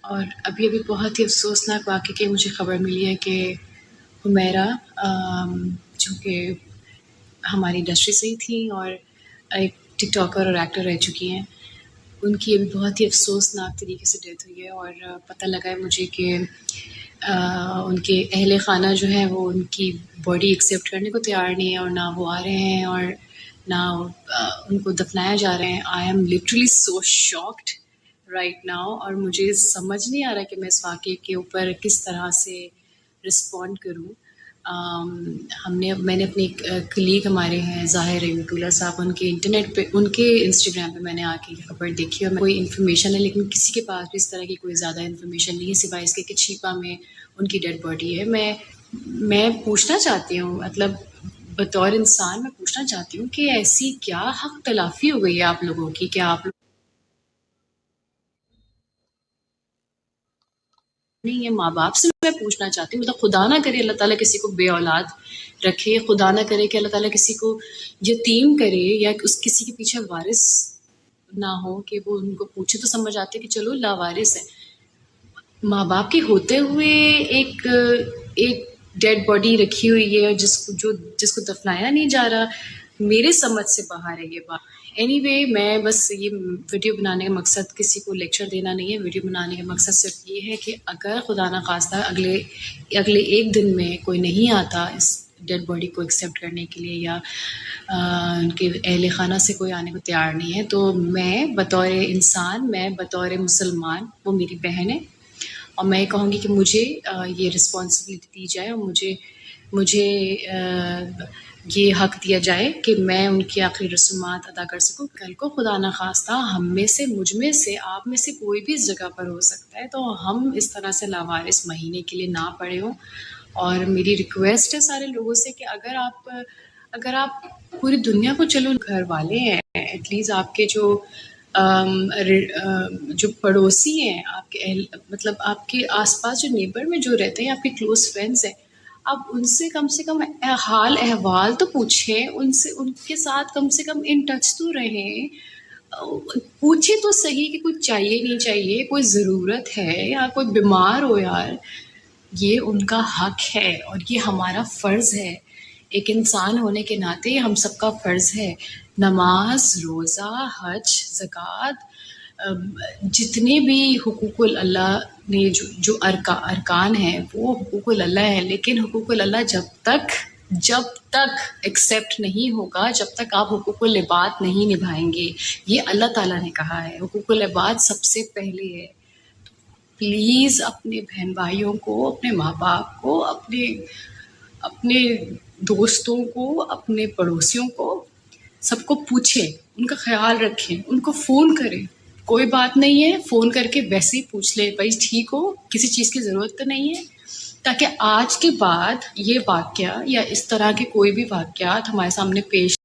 اور ابھی بہت ہی افسوسناک واقعے کی مجھے خبر ملی ہے کہ حمیرہ جو کہ ہماری انڈسٹری سے ہی تھیں اور ایک ٹک ٹاکر اور ایکٹر رہ چکی ہیں، ان کی ابھی بہت ہی افسوسناک طریقے سے ڈیتھ ہوئی ہے۔ اور پتہ لگا ہے مجھے کہ ان کے اہل خانہ جو ہیں وہ ان کی باڈی ایکسیپٹ کرنے کو تیار نہیں ہے، اور نہ وہ آ رہے ہیں اور نہ ان کو دفنایا جا رہے ہیں۔ I am literally so shocked right now, اور مجھے سمجھ نہیں آ رہا کہ میں اس واقعے کے اوپر کس طرح سے رسپونڈ کروں۔ میں نے اپنے ایک کلیگ ہمارے ہیں ظاہر رحمۃ اللہ صاحب، ان کے انٹرنیٹ پہ، ان کے انسٹاگرام پہ میں نے آ کے خبر دیکھی، اور کوئی انفارمیشن ہے لیکن کسی کے پاس بھی اس طرح کی کوئی زیادہ انفارمیشن نہیں ہے سوائے اس کے کہ چھیپا میں ان کی ڈیڈ باڈی ہے۔ میں پوچھنا چاہتی ہوں، مطلب بطور انسان میں پوچھنا چاہتی ہوں کہ ایسی کیا حق تلافی ہو گئی ہے آپ لوگوں کی کہ آپ نہیں ہے؟ ماں باپ سے میں پوچھنا چاہتی ہوں، مطلب خدا نہ کرے اللہ تعالیٰ کسی کو بے اولاد رکھے، خدا نہ کرے کہ اللہ تعالیٰ کسی کو یتیم کرے یا کسی کے پیچھے وارث نہ ہو کہ وہ ان کو پوچھے تو سمجھ آتے کہ چلو لاوارث ہے۔ ماں باپ کے ہوتے ہوئے ایک ڈیڈ باڈی رکھی ہوئی ہے جس کو دفنایا نہیں جا رہا، میرے سمجھ سے باہر ہے یہ بات۔ اینی وے، میں بس یہ ویڈیو بنانے کا مقصد کسی کو لیکچر دینا نہیں ہے، ویڈیو بنانے کا مقصد صرف یہ ہے کہ اگر خدا نخواستہ اگلے ایک دن میں کوئی نہیں آتا اس ڈیڈ باڈی کو ایکسیپٹ کرنے کے لیے، یا ان کے اہل خانہ سے کوئی آنے کو تیار نہیں ہے، تو میں بطور انسان، میں بطور مسلمان، وہ میری بہن ہے، اور میں کہوں گی کہ مجھے یہ رسپانسبلٹی دی جائے، اور مجھے یہ حق دیا جائے کہ میں ان کی آخری رسومات ادا کر سکوں۔ کل کو خدا نخواستہ ہم میں سے، مجھ میں سے، آپ میں سے کوئی بھی اس جگہ پر ہو سکتا ہے، تو ہم اس طرح سے لاوارث مہینے کے لیے نہ پڑے ہوں۔ اور میری ریکویسٹ ہے سارے لوگوں سے کہ اگر آپ پوری دنیا کو، چلو گھر والے ہیں، ایٹ لیسٹ آپ کے جو پڑوسی ہیں، آپ کے مطلب آپ کے آس پاس جو نیبر میں جو رہتے ہیں، آپ کے کلوز فرینڈز ہیں، آپ ان سے کم حال احوال تو پوچھیں، ان کے ساتھ کم سے کم ان ٹچ تو رہیں، پوچھیں تو صحیح کہ کچھ چاہیے نہیں چاہیے، کوئی ضرورت ہے یا کوئی بیمار ہو، یار یہ ان کا حق ہے اور یہ ہمارا فرض ہے، ایک انسان ہونے کے ناطے یہ ہم سب کا فرض ہے۔ نماز، روزہ، حج، زکوٰۃ، جتنے بھی حقوق اللہ نے جو ارکان ہیں وہ حقوق اللہ ہے، لیکن حقوق اللہ جب تک ایکسیپٹ نہیں ہوگا، جب تک آپ حقوق العباد نہیں نبھائیں گے، یہ اللہ تعالیٰ نے کہا ہے، حقوق العباد سب سے پہلے ہے۔ پلیز اپنے بہن بھائیوں کو، اپنے ماں باپ کو، اپنے دوستوں کو، اپنے پڑوسیوں کو، سب کو پوچھیں، ان کا خیال رکھیں، ان کو فون کریں، کوئی بات نہیں ہے، فون کر کے ویسے ہی پوچھ لیں بھائی ٹھیک ہو، کسی چیز کی ضرورت تو نہیں ہے، تاکہ آج کے بعد یہ واقعہ یا اس طرح کے کوئی بھی واقعات ہمارے سامنے پیش